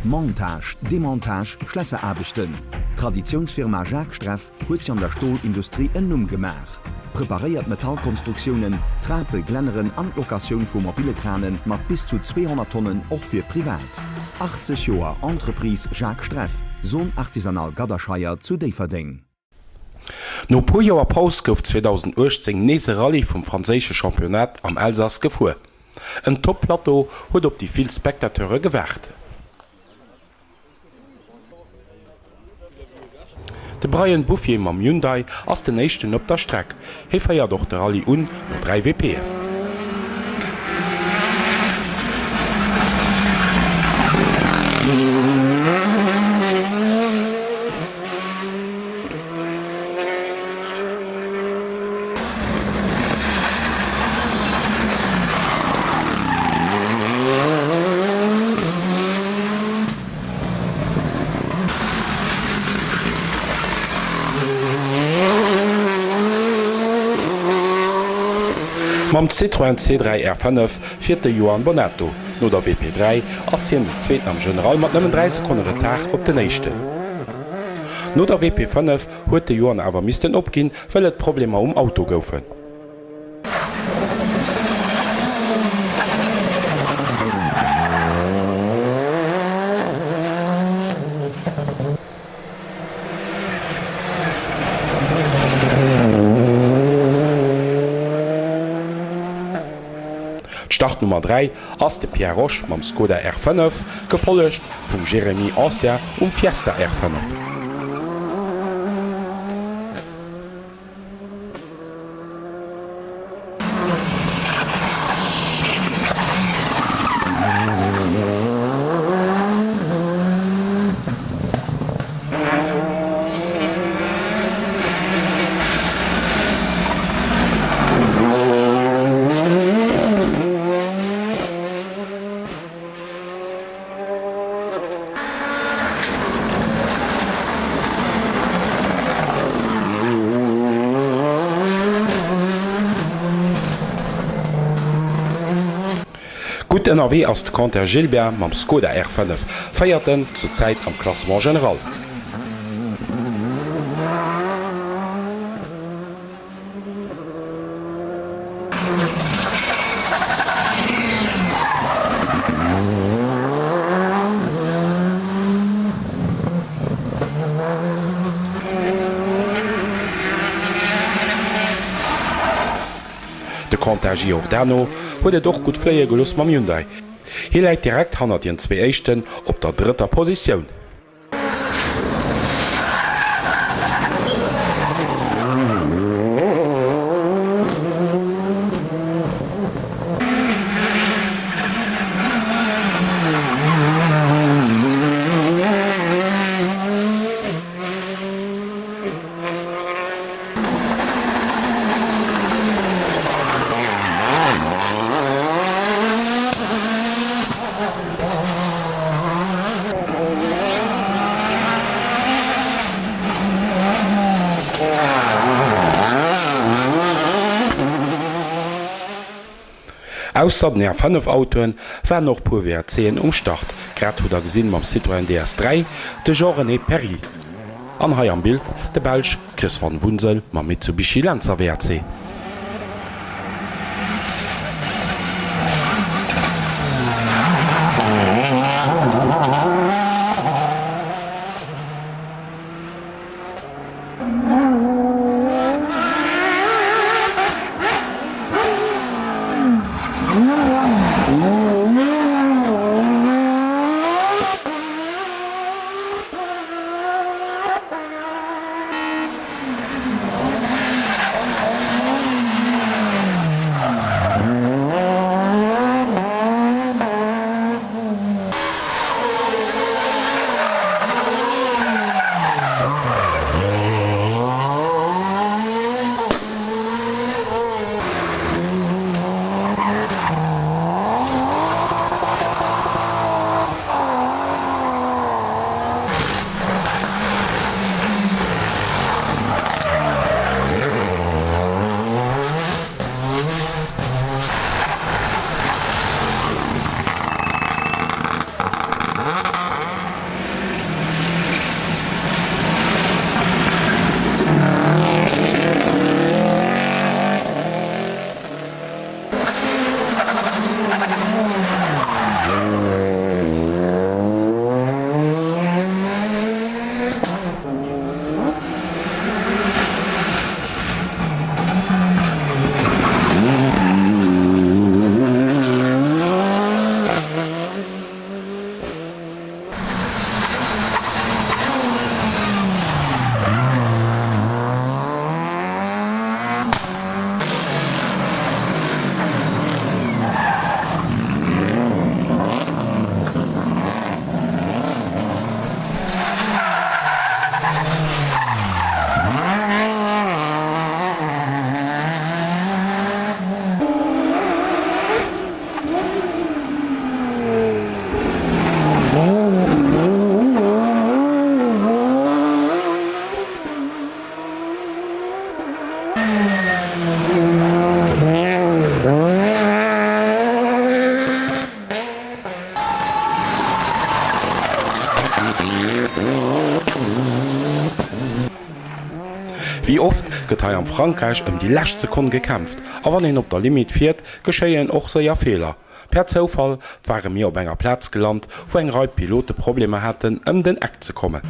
Montage, Demontage, Schlösserarbeiten. Traditionsfirma Jacques Streff huet sich an der Stahlindustrie en Numm gemach. Präpariert Metallkonstruktionen, Trape, Glenneren an Lokation vu mobile Kranen mat bis zu 200 Tonnen och fir privat. 80 Joer Entreprise Jacques Streff, Sohn artisanal Gaderscheier zu Deverding. No pu Joer Paus gouf 2018 nese Rallye vum franzésche Championat am Elsass gefuer. En Topplateau huet op die vill Spektateure gewärt. De Brian Bouffier mam Hyundai ass den échten op der Streck, he feiert doch der Rallye no 3 WP. Mam Citroën C3 R5 fir de Joan Bonetto, no der WP3 ass hien de zweet am General mat nëmmen 3 Sekunden Tag op den éischten. No der WP5 huet de Joan awer misisten opginn, well et Probleme Auto goufen. Start Nummer 3 ass de Pierre Roche mam Skoda R5 gefollecht vum Jeremy Ancien Fiesta R5. Gut NRW ass de Kanter Gilbert mam Skoda R5 feierten zur Zeit am Klassement General. De Kanter Giordano huet doch gut Pläier gelos mam Hyundai. Hi läit direkt hannner Dien 2 Échten op der 3. Positionioun. Ausser den R5 Autoen wär noch pu WRCen umstart, grad hu der gesinn mam Citroën DS3 de Jean-René Perry. An hai am Bild de Belsch Chris van Wunsel ma Mitsubishi Lancer WRC. Wie oft gëtt am Frankreich die lächt Sekunde gekämpft, a wann en op der Limit fährt, geschéien och seier Fehler. Per Zufall waren mir op enger Platz gelandt, wo eng Reihe Pilote Probleme hatten, den Eck zu kommen.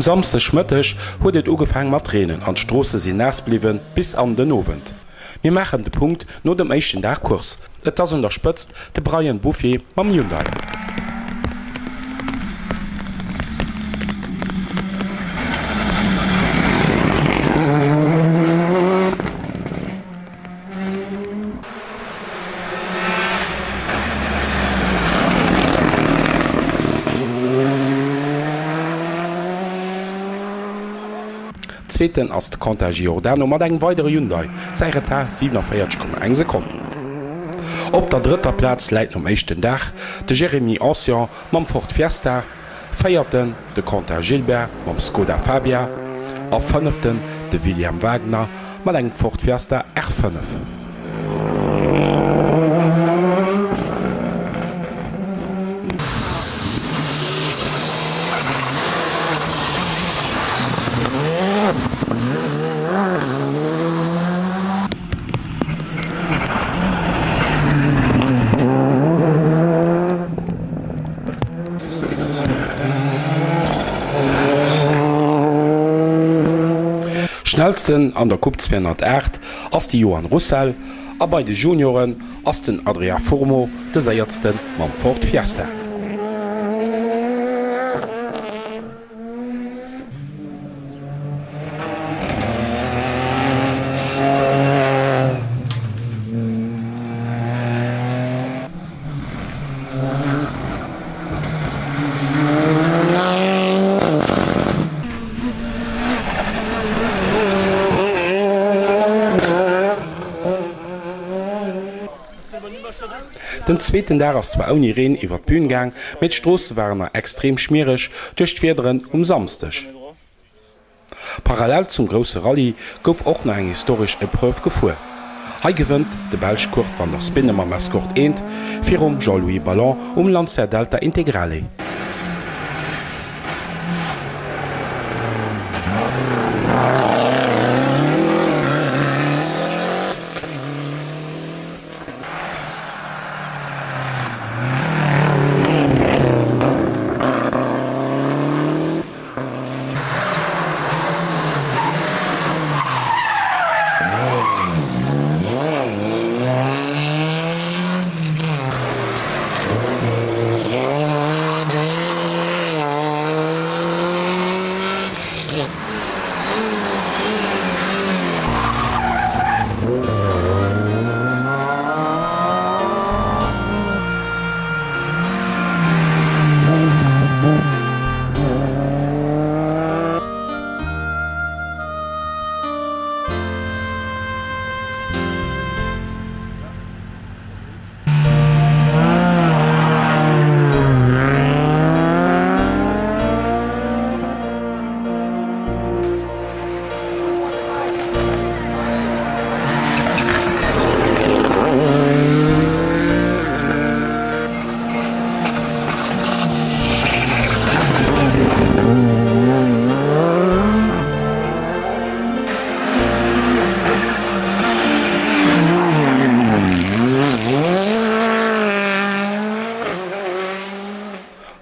Samste schmëttech huet et ugefang mat Tränen an d'Strose sinn nass bliwen bis an den Owend. Wir machen de Punkt no dem échten Dachkurs. Et ass unterspëtzt de Brian Buffet mam Hyundai. Zweiten ass de Contagiordano mat eng weidere Hyundai, sei Retard 47,1 Sekunden. Op der dritter Platz läit am échten Dach de Jeremy Ancien mam Ford Fiesta, feierten de Conta Gilbert mam Skoda Fabia, a fënneften de William Wagner mat eng Ford Fiesta R5. Schnellsten an der Coupe 208 ass die Johan Roussel, a bei de Junioren ass den Adria Formo de seiertsten mam Ford Fiesta. Den zweeten Tag ass zwar oni Reen iwwer d'Bühngang, mit d'Stroosse waren extrem schmierech duerch d'Wederen samstech. Parallel zum grosse Rallye gouf och noch eng historisch Epreuve gefuer. Hei gewënnt de Belschkurt van der Spinnemer Maskort 1 fir Jean-Louis Ballon Lancer Delta Integrale.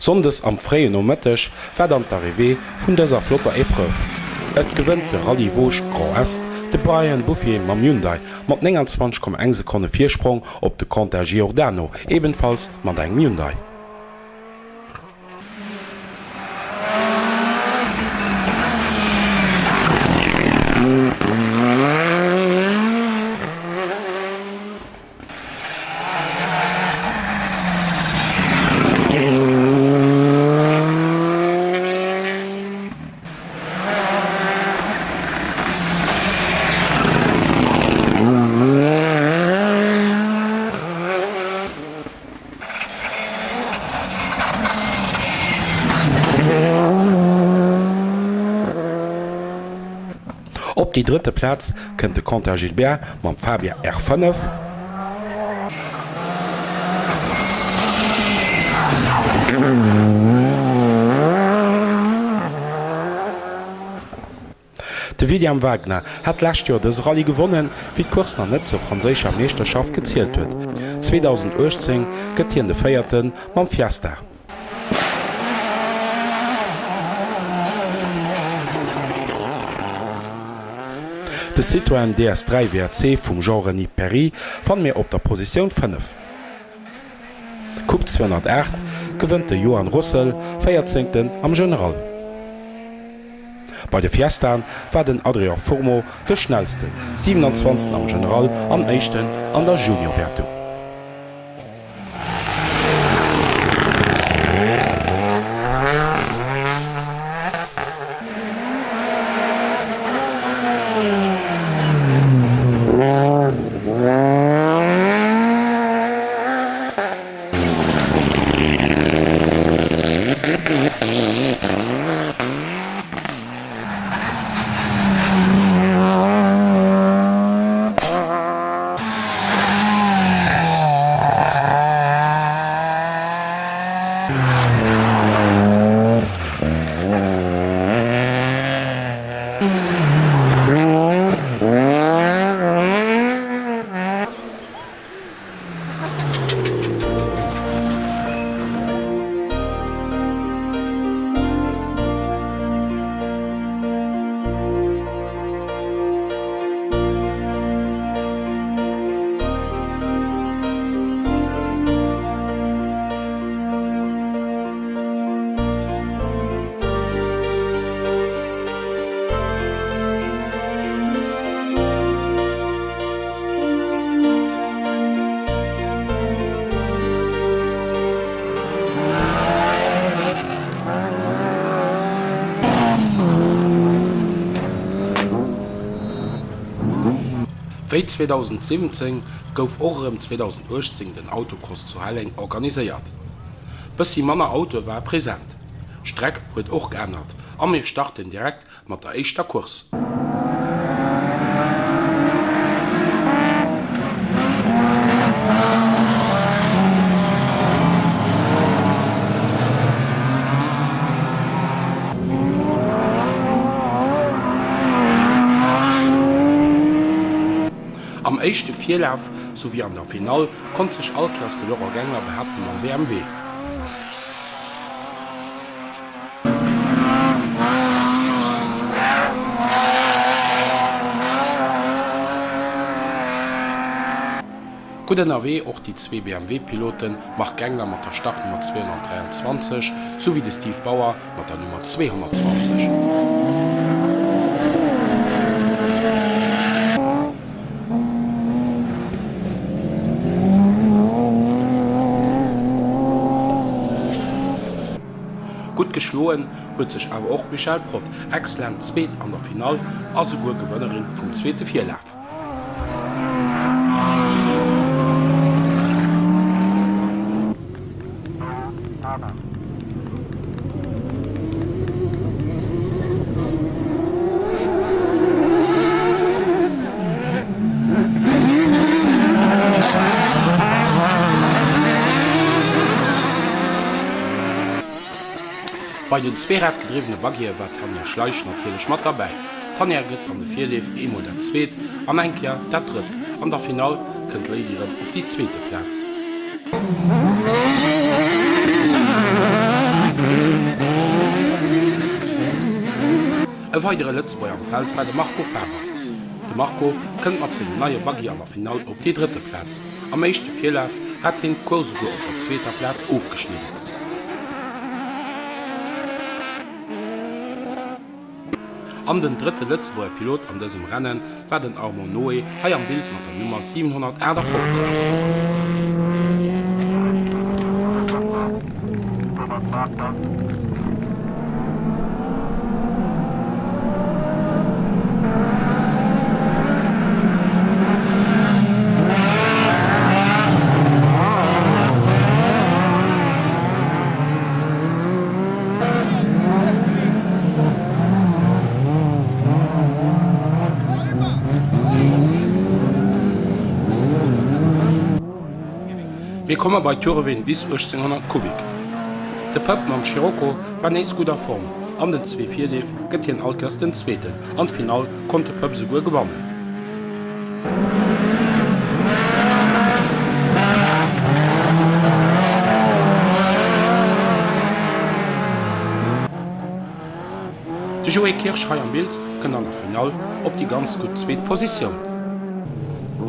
Sondes am Freien no Mëttech verdant d'Arrivé vun déser Flotter Epreuve. Et gewënnt de Rallye Vosges Grand Est, de Brian Bouffier mam Hyundai mat 29,1 Sekunde Viersprung op de Conter Giordano, ebenfalls mat eng Hyundai. Op die dritte Platz kënnt de Conter Gilbert mam Fabia R5. De William Wagner hat last Jahr des Rallye gewonnen, wie d'Kurs noch net zur franzéscher Meesterschaft gezielt huet. 2018 gëtt hien de Féierten mam Fiesta. De Citroën DS3 WRC vum Jean René Perry fann mir op der Position 5. Coupe 208 gewënnt de Johann Russell 14. am General. Bei de Fiestan war den Adrian Formo de schnellsten 27. am General am 1. an der Junior Wertung. Wéi 2017 gouf orem 2018 den Autocross zu Helling organiséiert. Bësi Manner Auto war präsent. Streck huet och geënnert, a mir starten direkt mat der éischter Kurs. Am éischte Vierlauf sowie an der Final konnte sich allklaste Lorergänger behaupten am BMW. Guten AW auch die zwei BMW-Piloten macht Gängler mit der Startnummer 223 sowie der Steve Bauer mit der Nummer 220. Gut geschloen huet sich aber auch Michael Prott exzellent zweet an der Final als sogar Gewinnerin vom zweiten Vierlauf. Bei den zweerad gedrivene Bagier war Tanja Schleich natürlich mat dabei. Tanja gëtt an de Vierleef emo der Zzweet, an enkler der dritt. An der Final kënnt Leiieren op die zweete Platz. weitere Lützburg am Feld war der Marco Ferber. Der Marco kënnt mat seg neue Baggi an der Final op die dritte Platz. Am meeschte Vierlauf hat den Kursugo op der zweiter Platz aufgeschnitten. An den dritte Lützburger Pilot an diesem Rennen war den Armand Noé hai am Bild mit der Nummer 751. Wir kommen bei Thurewin bis 1800 Kubik. Der Pöppen am Scirocco war nächst guter Form. An den 2-4 lief gëtt hien Alkers den Zweiten. An Final konnte Pöpp sogar gewonnen. De Joe Kirsch hai am Bild kënnt an der Final op die ganz gut zweet Position.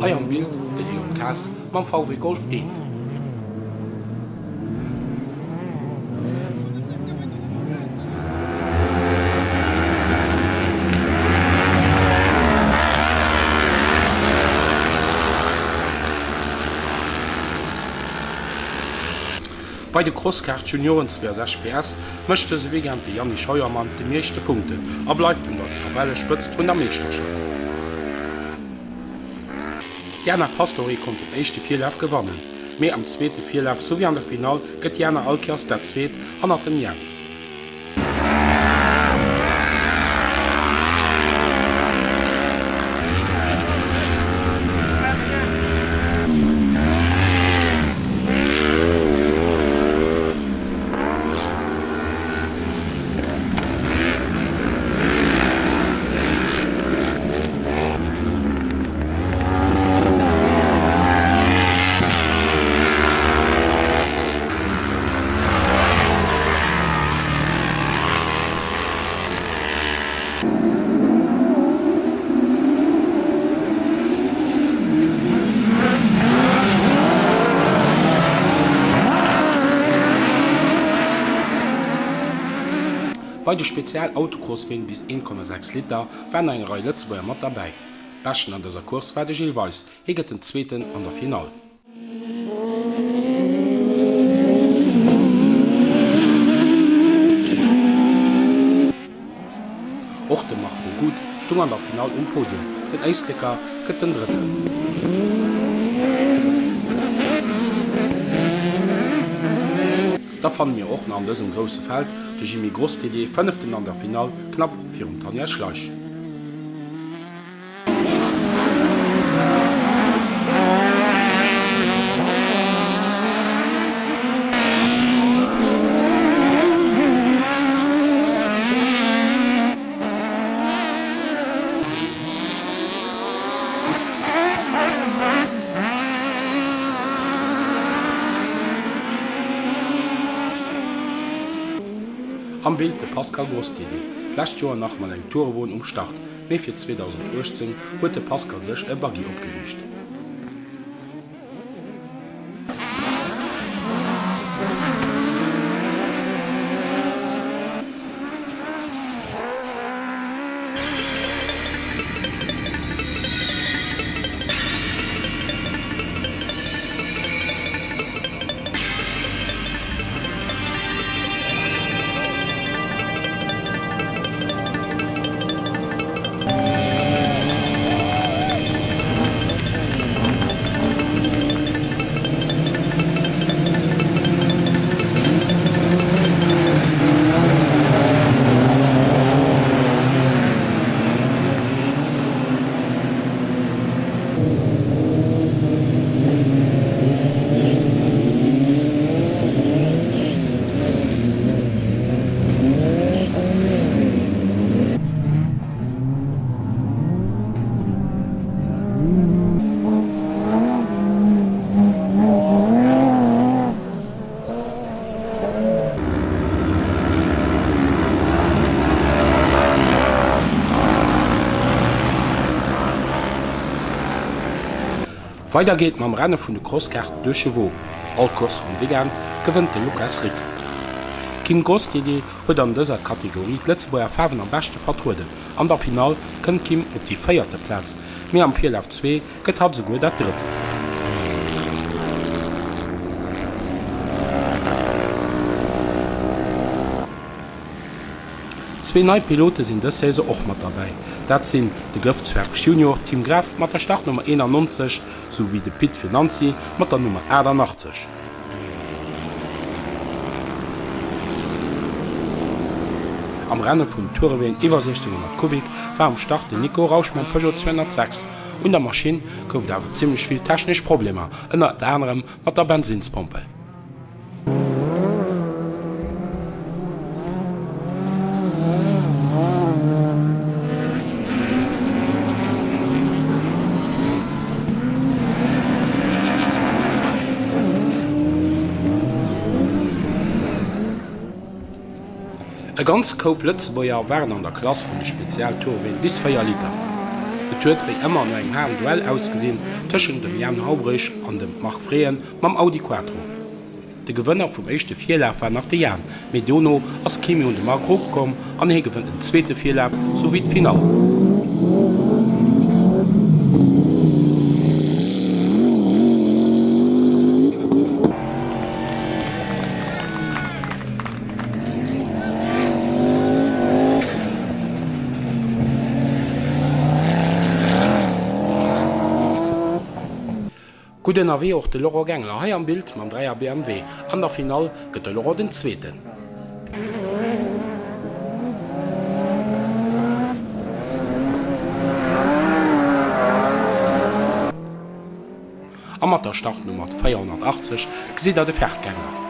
Hai am Bild de Leon Kass mam VW Golf 1. Bei de Crosskart Juniorenwehr PS möchte se wegen de Janni Scheuermann de meeschte Punkte, abläuft in der Tabelle spëtzt vun der Meesterschaft. Jana Pastori kommt den echte Vierlauf gewonnen. Mehr am zweiten Vierlauf sowie an der Final gëtt Jana Alkers der Zweet an den Jans. Bei de Spezialautocrossfin bis 1,6 Liter waren eng Reihe Lützburger mat dabei. Besten an dieser Kurs war de Gilles Weiss, heget den Zweiten an der Final. Ochte machte gut, stung an der Final Podium. Den Eislecker gëtt den Dritten. Da fanden wir auch an diesem großen Feld de Jimmy Grossdidé 5. an der Final knapp fir Tanja Schleich. Am Bild de Pascal Grossdidé. Lächt Joer nach mal eng Tourwohn umstart, méi fir 2018 huet de Pascal sech e Baggi opgewicht. Weiter geht man am Rennen von der Crosskarte de Chevaux. Allkurs von Wigan gewinnt der Lukas Rick. Kim Gostidi hat an dieser Kategorie die Lützeburger Farben am besten vertreten. An der Final kommt Kim auf die 4. Platz. Mehr am 4 auf 2 geht halt sogar der 3. Zwei neue Piloten sind diese Saison auch mit dabei. Das sind der Griffzwerg Junior Team Graf mit der Startnummer 91 sowie der Pit Finanzi mit der Nummer 88. Am Rennen von Tourenwagen über 1600 Kubik war am Start der Nico Rauschmann Peugeot 206 und der Maschine gab aber ziemlich viele technische Probleme, unter anderem mit der Benzinspumpe. E ganz Koop Lützeburger waren an der Klasse vun de Spezialtourwen bis 4 Liter. Et huet wiei ëmmer no eng Herrn Duell ausgesinn tëschen dem Jan Haubrich an dem Mark Freien mam Audi Quattro. De Gewënner vum echte Vierlaf war nach de Jan, Mediono ass Kimi und dem Mark Rock kom an hee gewënnt den zweete Vierlaf sowie d' Final. Guten AW auch de Loro Gängler hai am Bild mam 3er BMW. An der Final gëtt de Loro den Zzweeten. Am mat der Startnummer 480 gesiet de Pferdgänger.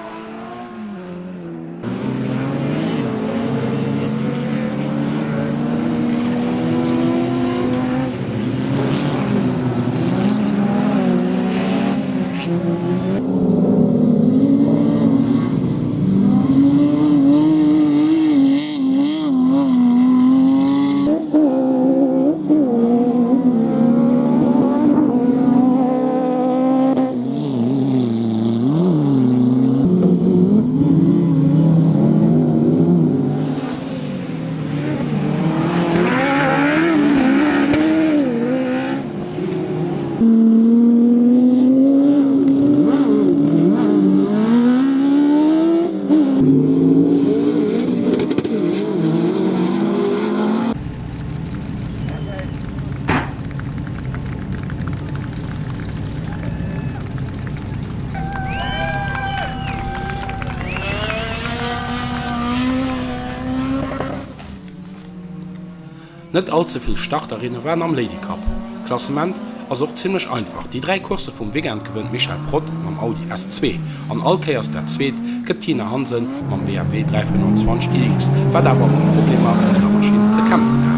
Nicht allzu viele Starterinnen waren am Lady Cup. Klassement ist auch ziemlich einfach. Die 3 Kurse vom Weekend gewinnt Michael Prott mit dem Audi S2. An Alkeers der Zweite geht Tina Hansen mit dem BMW 325 iX, weil aber Probleme mit der Maschine zu kämpfen hat.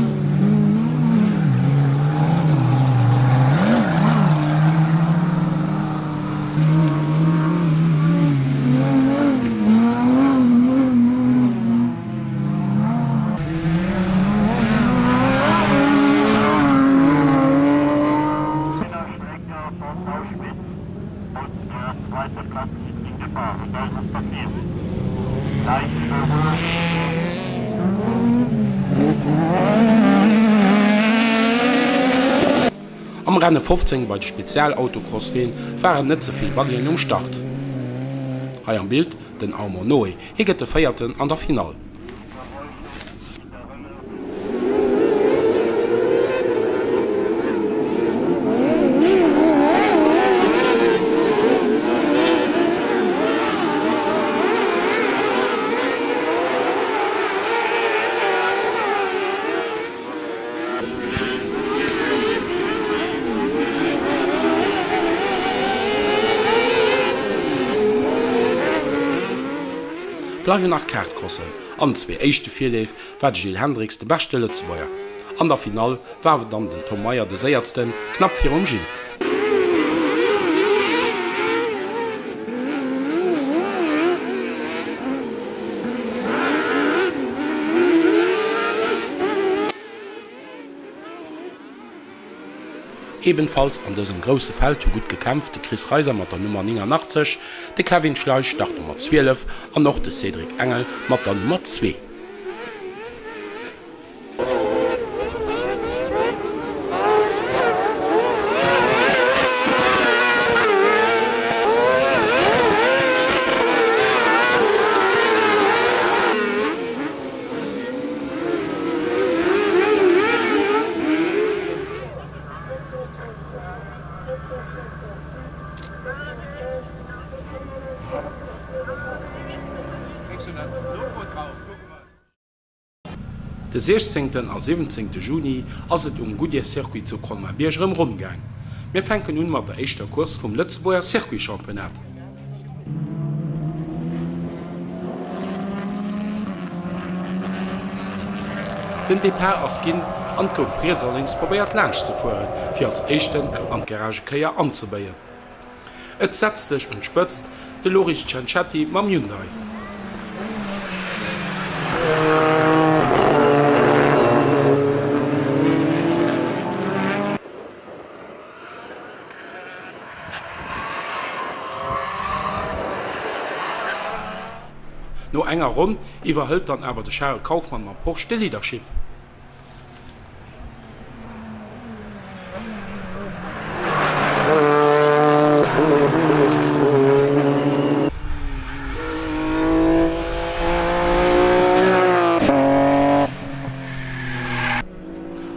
Am Rennen 15 bei den Spezialautocross-Feen waren nicht so viele Bagien am Start. Hier am Bild den Armo Noe, er geht der 4. an der Final. Bleiwen nach Kartcrossen. An 2 echte Vierleef war Gilles Hendricks de beste Lützebäuer. An der Final war dann den Tom Meier de Säiertsten knapp 4 Gilles. Ebenfalls an diesem grossen Feld gut gekämpft de Chris Reiser mit der Nummer 89, de Kevin Schleich Start Nummer 12 und noch de Cedric Engel mit der Nummer 2. De 16. und 17. Juni ass et Goodyear Circuit zu Colmar-Biergerem Rundgang. Wir fänken nun mat der echter Kurs vom Lützeboer Circuit-Championat. Den Depart ass ginn an Koffriedsalings probiert Lsch zu fuhren, fir als Echten an Garagekeier anzubeien. Et setzt sech und spëtzt de Loris Cianciatti mam Hyundai. No enger Rund iwwerhëlt dann awer de Charles Kaufmann ma Porsche de Leadership.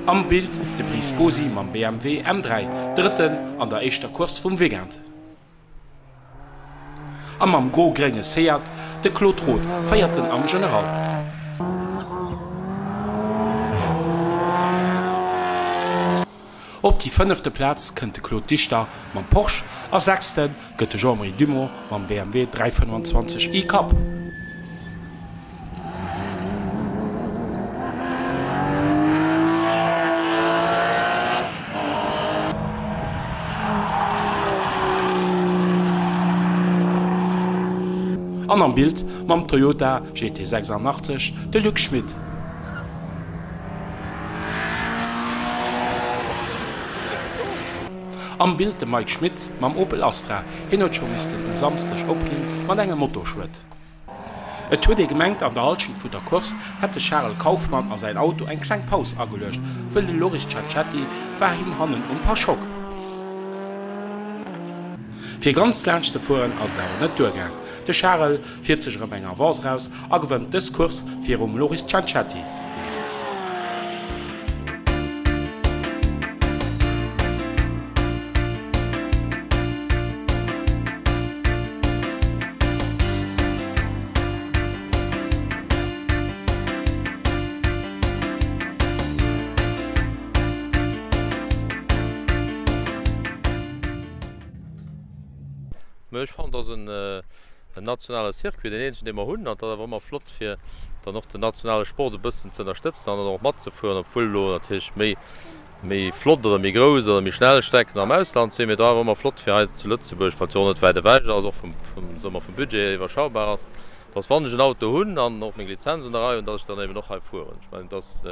Am Bild de Brisposi mam BMW M3, dritten an der eischter Kurs vum Wegand. Am grogrenge Seat de Claude Roth feierten am General. Op die 5. Platz kënnt Claude Dichter mam Porsche, a 6. gëtt Jean-Marie Dumont mam BMW 325 e-Cup. An am Bild mam Toyota GT86 de Luc Schmidt. Am Bild de Mike Schmidt mam Opel Astra Hinnochonisten dem samstech opgin mat engem Motorschwet. Et huet gemengt an der Altschen vu der Kurs hätte Charles Kaufmann an sein Auto eng klein Paus agelecht, wëll de Loris Cianciatti war him hannen paar Schock. Fir ganz Lsch ze fuhren ass der net Durgang. De Charles 40 Remenger Wars raus a gewënnt des Kurs fir Loris Cianciatti. Ich fand das ein nationales Circuit, den enschen immer hun, dat war immer flott fir da noch den nationale Sport ein bisschen zu unterstützen, an noch mat zu führen, obwohl natürlich méi flott oder méi groß oder méi schnell stecken am Ausland se da war immer flott fir zu Lützeburg net weite Wege also vom Sommer vom Budget überschaubar ist. Das fand ich ein Auto hun an noch még Lizenzen dabei und dat ich dann eben noch fuhren. Ich mein, das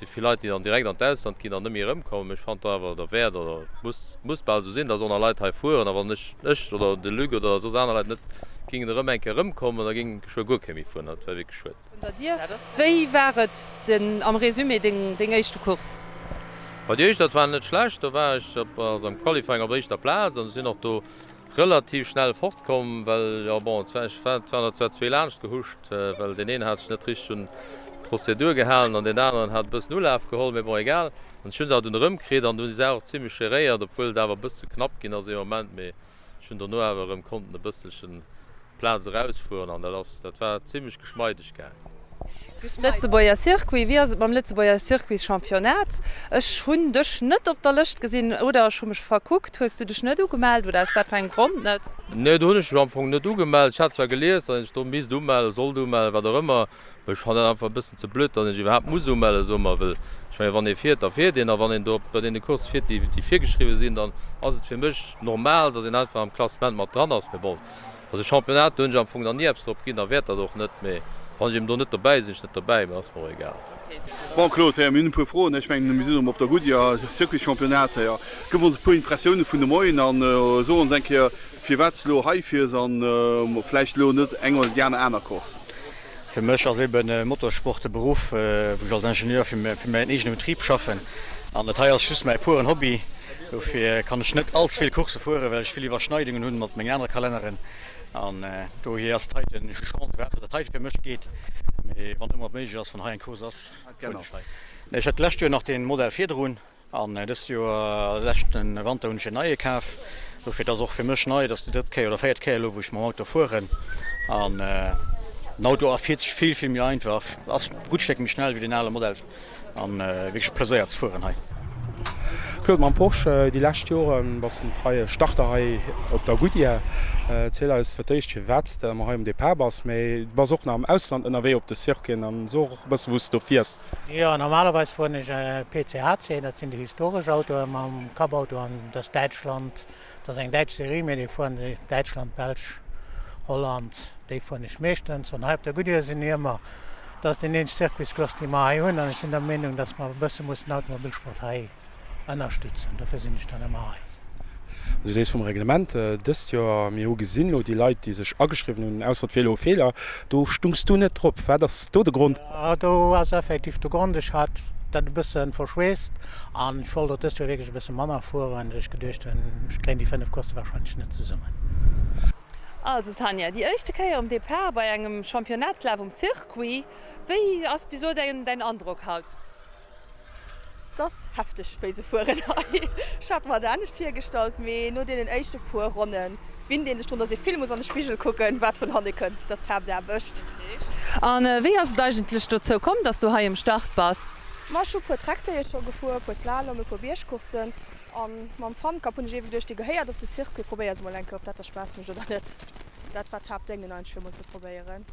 viele Leute, die dann direkt an Deutschland gehen, dann nicht mehr rumkommen. Ich fand aber der Wert oder muss bald so sehen, dass so eine Leute fuhren, aber nicht ich oder die Lüge oder so andere Leute nicht gegen den Rummenke rumkommen, da ging schon gut chemie fuhren, das war wirklich schön. Wie wäret denn am Resümee den ersten Kurs? Bei dir das war nicht schlecht, da war ich am Qualifying auf der ersten Platz und sind noch da relativ schnell fortgekommen, weil ja bon, 202 Lernst gehuscht, weil den einen hat ich nicht richtig schon Prozedur gehalten und den anderen hat bis null aufgeholt, mir war egal. Und schon den rumkriegt und du ist auch ziemlich gereiert, obwohl da war ein bisschen knapp ging also im Moment, mir schon da nur aber im konnten ein bisschen Platz rausfuhren und das war ziemlich geschmeidig. Lützebauer Circuit, wie beim Lützebauer Circuit Championat. Ich habe dich nicht auf der Liste gesehen oder schon mich verguckt. Hast du dich nicht gemeldet oder ist das für einen Grund nicht? Nein, du hast dich am Anfang nicht gemeldet. Ich habe zwar gelesen, dass ich bis du melden, soll du melden, was auch immer. Aber ich fand das einfach ein bisschen zu blöd, dass ich überhaupt muss melden so will. Ich meine, wenn ich Vierter fährt, aber wenn ich bei den Kurs fährt, die vier geschrieben sind, dann ist es für mich normal, dass ich einfach am Klassement mal dran ist. Also Championat, du hast am Anfang noch nie abgeschrieben, dann wird das auch nicht mehr. Wenn ich nicht dabei bin, ist nicht dabei, mir ist mir egal. Bon Claude Min pu froh ich mein, Museum op der gut ja Circuitchampionate ja. Ge uns pu Impressionen vun de Moien an so denke fir Wetzlo haifir an Fleischlo net engel gerne einer Kurs. Für mich als eben Motorsportberuf, wo ich als Ingenieur für meinen eigenen Betrieb schaffen. An der Teil ist mein puren Hobby. Dafür kann ich nicht allzu viele Kurse fahren, weil ich viele Überschneidungen habe mit meiner anderen Kalenderin. Und da hier erst Zeit eine Chance wäre, dass Zeit für mich geht. Wann immer möglich ist, von hier ein Kurs ist. Genau. Ich hatte letztes Jahr noch den Modell 4 drin. Und das Jahr letzten Winter und ich neu gekauft. Dafür das auch für mich neu, dass die 3 oder 4 Kilo, wo ich mein Auto fahren. Und ein Auto fährt sich viel mehr einfach. Das gut steckt mich schnell wie die normale Modell. Und wirklich Plaisir zu fahren. Claude man Porsche die letzten Jahre was sind 3 Starter op der Goodyear Zähler ist vertecht gewetzt haben de Pabers méi was auch nach am Ausland NRW op de Cirken an so was wust du fährst. Ja normalerweise fahre ich PCHC, das sind die historische Auto am Kabauto an das Deutschland, das ist eine deutsche Serie, die fahren die Deutschland, Belgien, Holland, die fahren ich meistens und halb der Goodyear sind immer dass die nächsten Circuitkurs die mal haben, dann ist in der Meinung, dass man besser muss den Automobilsport unterstützen. Dafür sind ich dann immer heiß. Du siehst vom Reglement, das ja mir gesehen und die Leute, die sich angeschrieben haben, außer viele Fehler, du stimmst du nicht drauf. War das der Grund? Ja, da war es effektiv der Grund. Ich hatte das ein bisschen verschweißt und ich wollte das ja wirklich ein bisschen Mama vor und ich gedacht, ich kriege die 5 Kurse wahrscheinlich nicht zusammen. Also Tanja, die erste Kehr am Depart bei einem Championatslauf am Circuit, wie hast du so deinen Eindruck halt? Das heftig bei so Fuhren. Ich hatte mir da nicht viel gestaltet, nur den ersten paar Runden. Wenn den Stunde sehr viel muss an den Spiegel gucken, was von Hand könnt, das habt ihr erwischt. Und wie hast du eigentlich dazu gekommen, dass du hier im Start bist? Ich habe schon ein paar Traktor jetzt schon gefahren, ein paar Slalom, ein paar Bierkursen. Und man fand, dass ich durch die Gehör auf das Circuit probieren mal, ob das Spaß macht oder nicht. Das war top, denke ich, mal zu probieren.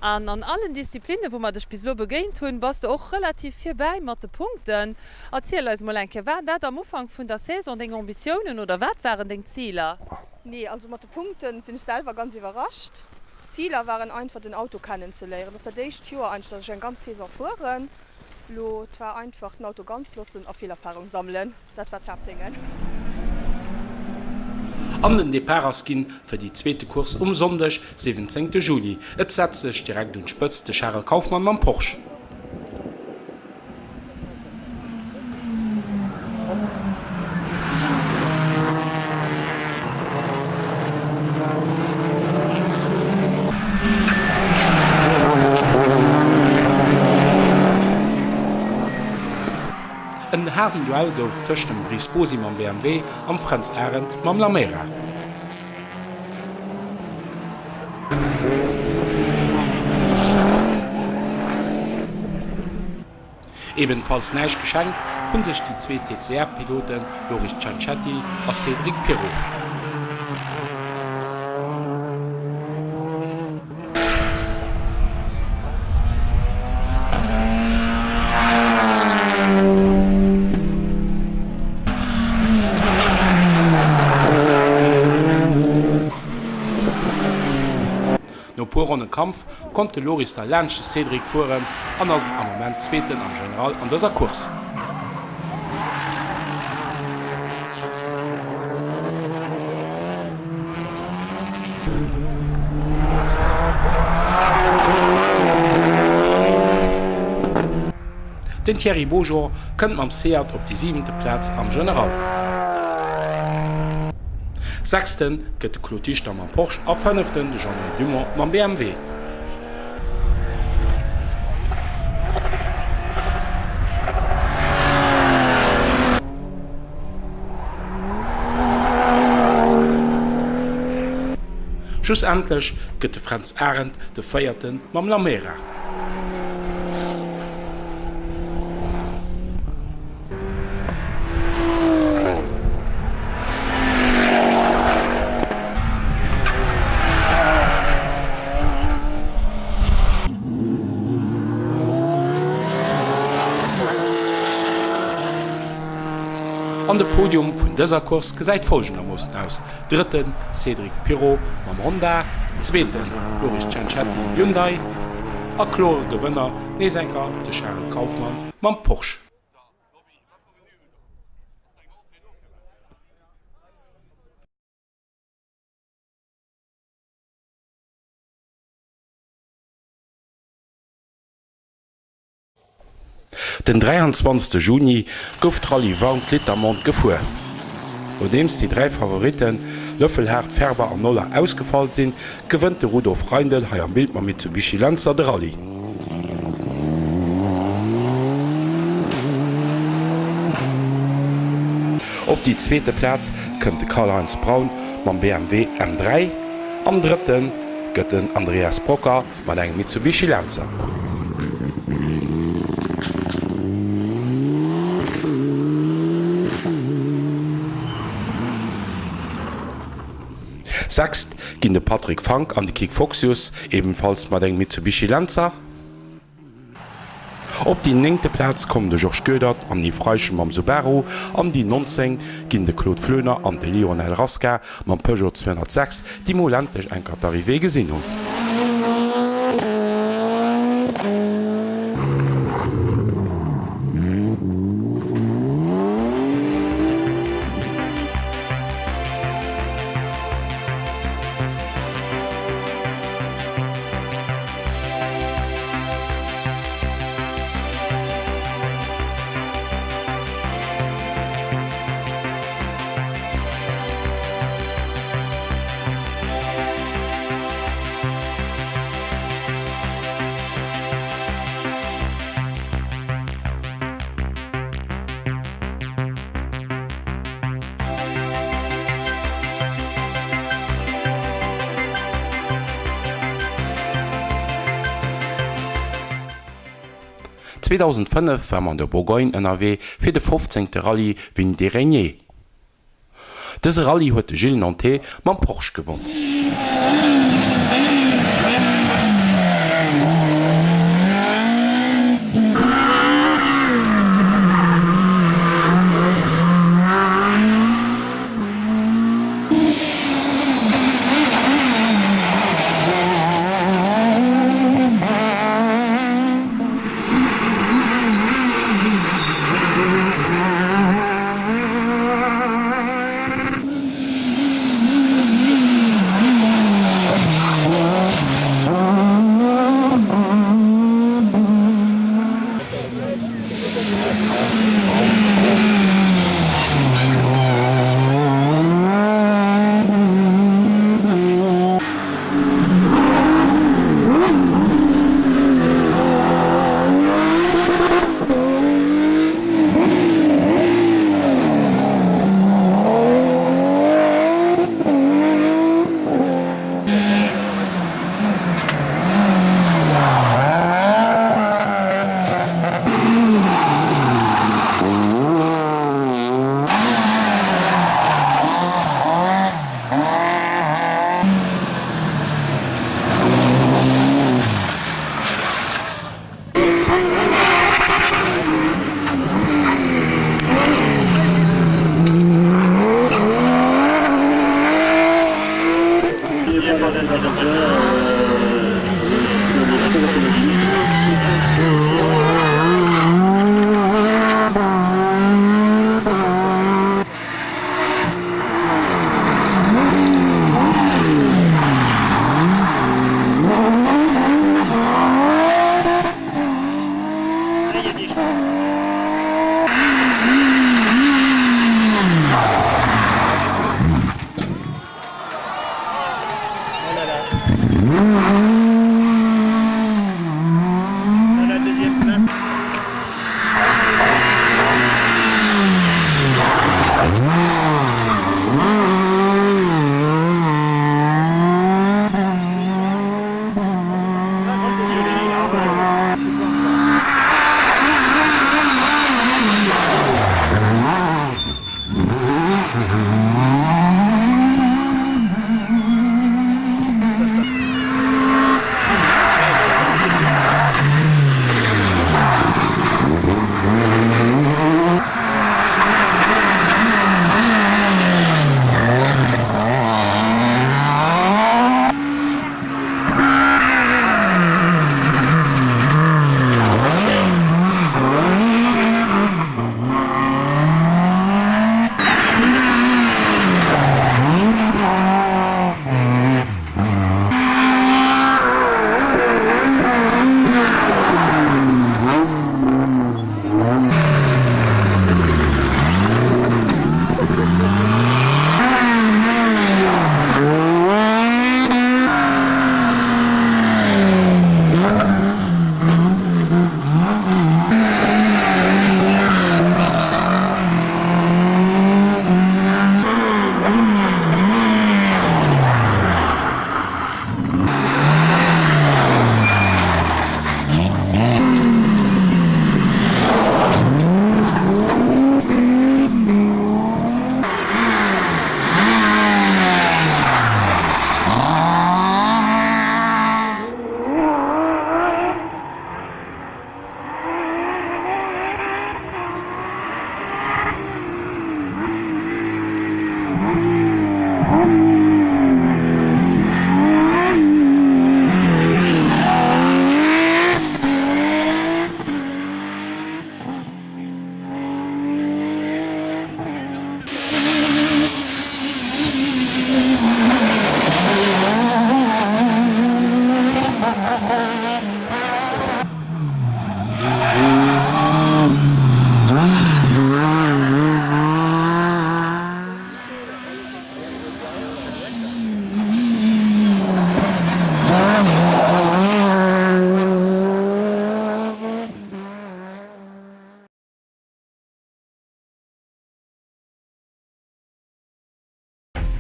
Und an allen Disziplinen, wo man das bis so beginnt haben, warst du auch relativ viel bei mit den Punkten. Erzähl uns mal, war das am Anfang von der Saison deine Ambitionen oder was waren deine Ziele? Nee, also mit den Punkten sind ich selber ganz überrascht. Ziele waren einfach, den Auto kennenzulernen. Das ist das erste Jahr, dass ich eine ganze Saison fahren. Es war einfach, ein Auto ganz los und auch viel Erfahrung sammeln. Das war top-Dingen. An den Deparas ginn fir die zweete Kurs Sonntag, 17. Juni. Et setzt sech direkt und spëtzt de Charles Kaufmann am Porsche. Ein harten Duell gouf tëcht dem Brice Bosi am BMW am Franz Arendt mam Lamera. Ebenfalls neiich geschenkt hun sech die 2 TCR-Piloten Loris Ciancetti a Cédric Pirot. No puer Kampf konnte Loris der Länchte Cédric fuhren, anders am Moment zweeten am General an dieser Kurs. Den Thierry Beaujour kënnt am Seat op die 7. Platz am General. 6. gëtt de Clouticht am Porsche a 5. de Jean-Marie Dumont mam BMW. Schlussendlich gëtt de Franz Arendt de 4. mam Lamera. An dem Podium vun dëser Kurs gesäit folgender Mosten aus. 3. Cédric Pirot mam Honda, 2. Loris Ciancetti Hyundai, a klore Gewënner Neesenker de Sharon Kaufmann mam Porsche. Den 23. Juni gouf Rallye Wound Littermont gefuer. Odems die 3 Favoriten Löffelherd, Färber an Noller ausgefallen sinn, gewënnt de Rudolf Reindl hai am Bild ma Mitsubishi Lancer de Rallye. Op die zweete Platz kënnt Karl-Heinz Braun mam BMW M3, am dritten gëtt den Andreas Brocker mat eng Mitsubishi Lancer. Sechst ginn de Patrick Frank an de Kik Foxius ebenfalls mat eng Mitsubishi Lancer. Op die 9. Platz kom de George Gödert an die Freichen mam Subaru, an die 19 ginn de Claude Flöner an de Lionel Raska mam Peugeot 206, die molentech eng Katarivé gesinn hun. In 2005 war man der Bourgogne NRW fir de 15. Rallye Vignes des Régniers. Dëse Rallye huet Gilles Nantais mam Porsche gewonnen.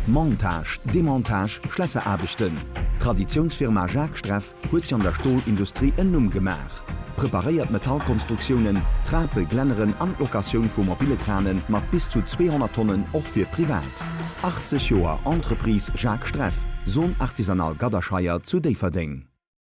Montage, Demontage, Schlösserarbeiten. Traditionsfirma Jacques Streff huet sich an der Stahlindustrie en Numm gemach. Präpariert Metallkonstruktionen, Trape, Glenneren an Lokationen vu mobile Kranen mat bis zu 200 Tonnen auch für privat. 80 Joer Entreprise Jacques Streff, Sohn artisanal Gaderscheier zu Deverding.